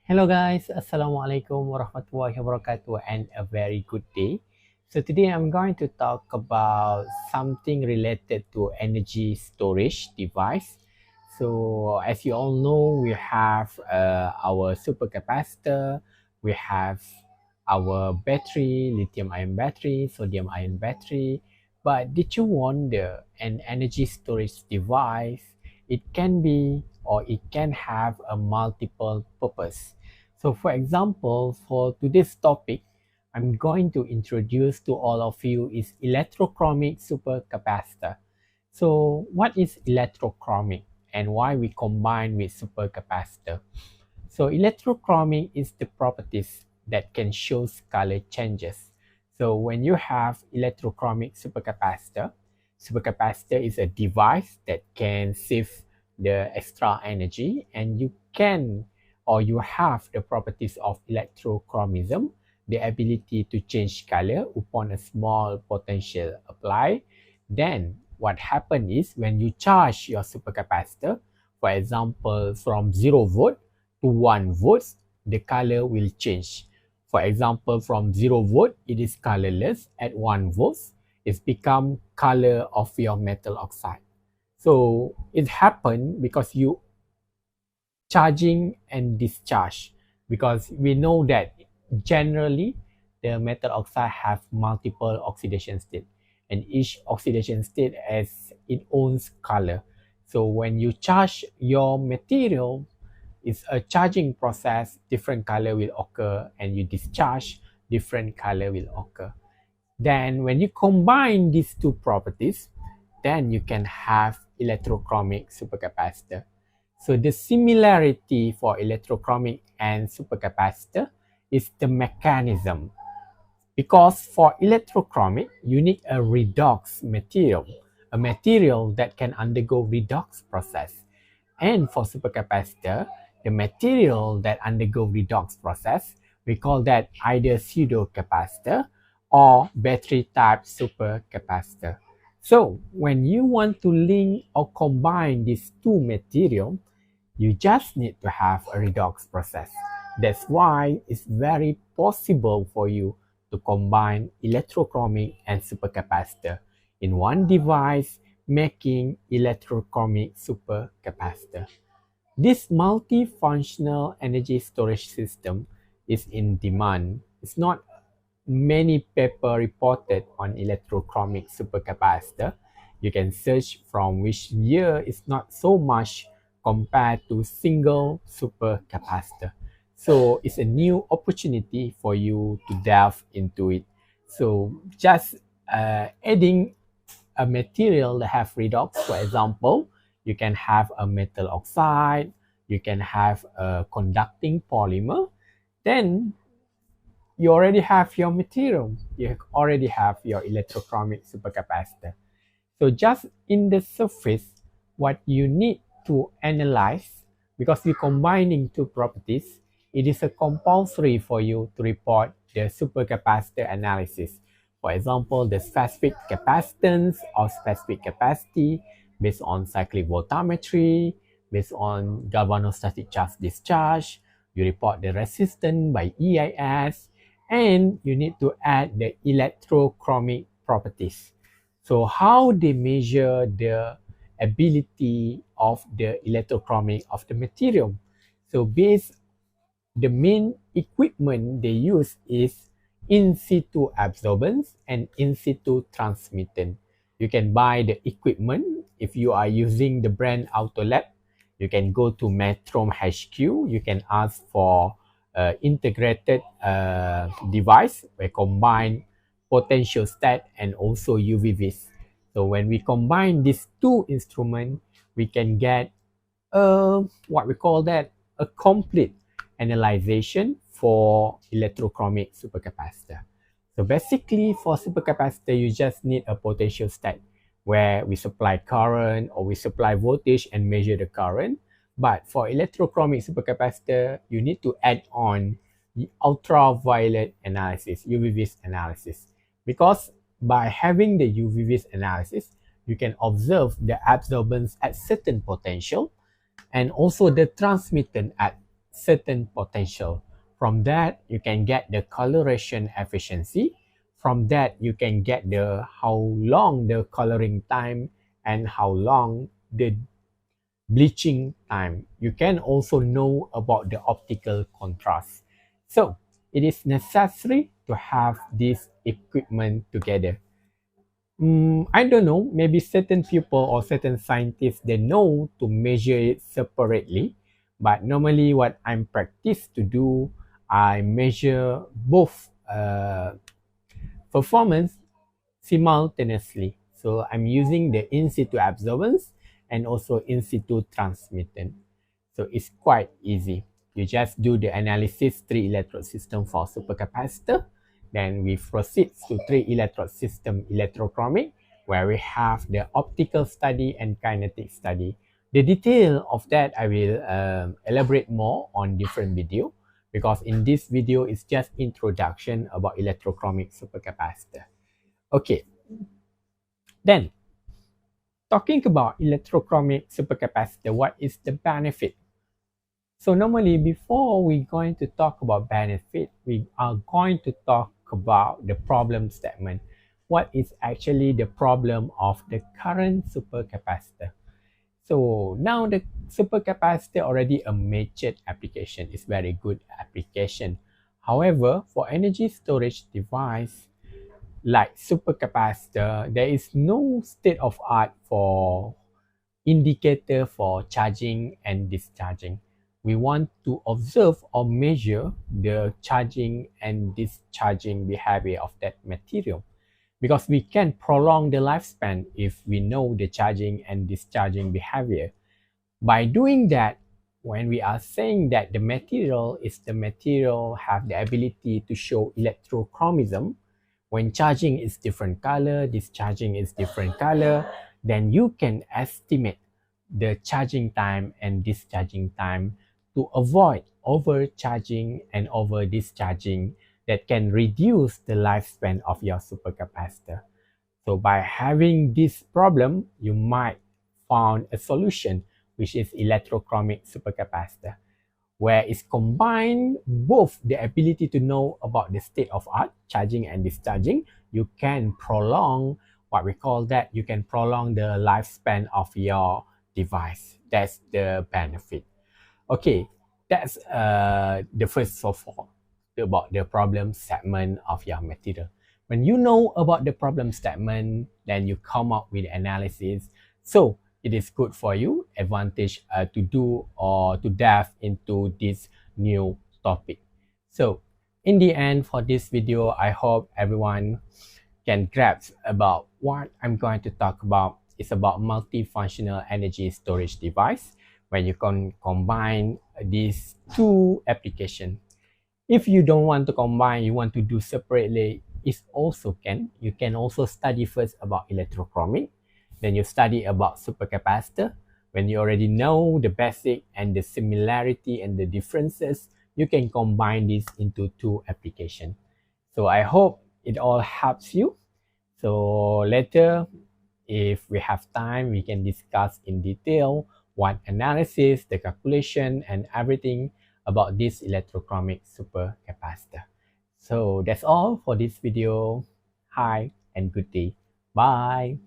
Hello guys, Assalamualaikum warahmatullahi wabarakatuh and a very good day. So today I'm going to talk about something related to energy storage device. So as you all know, we have our supercapacitor, we have our battery, lithium ion battery, sodium ion battery. But did you wonder an energy storage device? It can be or it can have a multiple purpose. So for example, for today's topic, I'm going to introduce to all of you is electrochromic supercapacitor. So what is electrochromic and why we combine with supercapacitor? So electrochromic is the properties that can show color changes. So when you have electrochromic supercapacitor, supercapacitor is a device that can save the extra energy, and you can or you have the properties of electrochromism, the ability to change color upon a small potential apply. Then what happens is when you charge your supercapacitor, for example, from 0 volt to 1 volts, the color will change. For example, from 0 volt, it is colorless. At 1 volts, it's become color of your metal oxide. So it happened because you charging and discharge, because we know that generally the metal oxide have multiple oxidation state, and each oxidation state has its own color. So when you charge your material, it's a charging process, different color will occur, and you discharge, different color will occur. Then when you combine these two properties, then you can have electrochromic supercapacitor. So the similarity for electrochromic and supercapacitor is the mechanism. Because for electrochromic, you need a redox material, a material that can undergo redox process. And for supercapacitor, the material that undergo redox process, we call that either pseudocapacitor or battery type supercapacitor. So when you want to link or combine these two materials, you just need to have a redox process. That's why it's very possible for you to combine electrochromic and supercapacitor in one device, making electrochromic supercapacitor. This multifunctional energy storage system is in demand. It's not many paper reported on electrochromic supercapacitor. You can search from which year is not so much compared to single supercapacitor. So it's a new opportunity for you to delve into it. So just adding a material that have redox, for example, you can have a metal oxide, you can have a conducting polymer, then you already have your material, you already have your electrochromic supercapacitor. So just in the surface, what you need to analyze, because you're combining two properties, it is a compulsory for you to report the supercapacitor analysis. For example, the specific capacitance or specific capacity based on cyclic voltammetry, based on galvanostatic charge discharge. You report the resistance by EIS, and you need to add the electrochromic properties. So how they measure the ability of the electrochromic of the material? So the main equipment they use is in situ absorbance and in situ transmittance. You can buy the equipment. If you are using the brand Autolab, you can go to Metrom HQ. You can ask for integrated device where combine potential stat and also UV-Vis. So when we combine these two instruments, we can get what we call that a complete analyzation for electrochromic supercapacitor. So basically for supercapacitor, you just need a potential stat where we supply current or we supply voltage and measure the current. But for electrochromic supercapacitor, you need to add on the ultraviolet analysis, UV-Vis analysis. Because by having the UV-Vis analysis, you can observe the absorbance at certain potential and also the transmittance at certain potential. From that, you can get the coloration efficiency. From that, you can get the how long the coloring time and how long the bleaching time. You can also know about the optical contrast. So it is necessary to have this equipment together. I don't know, maybe certain people or certain scientists, they know to measure it separately. But normally what I'm practiced to do, I measure both performance simultaneously. So I'm using the in situ absorbance and also in situ transmittance. So it's quite easy. You just do the analysis 3 electrode system for supercapacitor. Then we proceed to 3 electrode system electrochromic, where we have the optical study and kinetic study. The detail of that I will elaborate more on different video, because in this video it's just introduction about electrochromic supercapacitor. Okay, then talking about electrochromic supercapacitor, what is the benefit? So normally before we're going to talk about benefit, we are going to talk about the problem statement. What is actually the problem of the current supercapacitor? So now the supercapacitor already a major application. It's very good application. However, for energy storage device like supercapacitor, there is no state of art for indicator for charging and discharging. We want to observe or measure the charging and discharging behavior of that material, because we can prolong the lifespan if we know the charging and discharging behavior. By doing that, when we are saying that the material have the ability to show electrochromism, when charging is different color, discharging is different color, then you can estimate the charging time and discharging time to avoid overcharging and over discharging that can reduce the lifespan of your supercapacitor. So by having this problem, you might find a solution, which is electrochromic supercapacitor, where it's combined both the ability to know about the state of art, charging and discharging. You can prolong what we call that, you can prolong the lifespan of your device. That's the benefit. Okay, that's the first of all about the problem statement of your material. When you know about the problem statement, then you come up with analysis. So it is good for you, advantage to do or to dive into this new topic. So in the end for this video, I hope everyone can grasp about what I'm going to talk about. It's about multifunctional energy storage device when you can combine these two applications. If you don't want to combine, you want to do separately, it also can. You can also study first about electrochromic, then you study about supercapacitor. When you already know the basic and the similarity and the differences, you can combine this into two applications. So I hope it all helps you. So later, if we have time, we can discuss in detail what analysis, the calculation, and everything about this electrochromic supercapacitor. So that's all for this video. Hi and good day. Bye.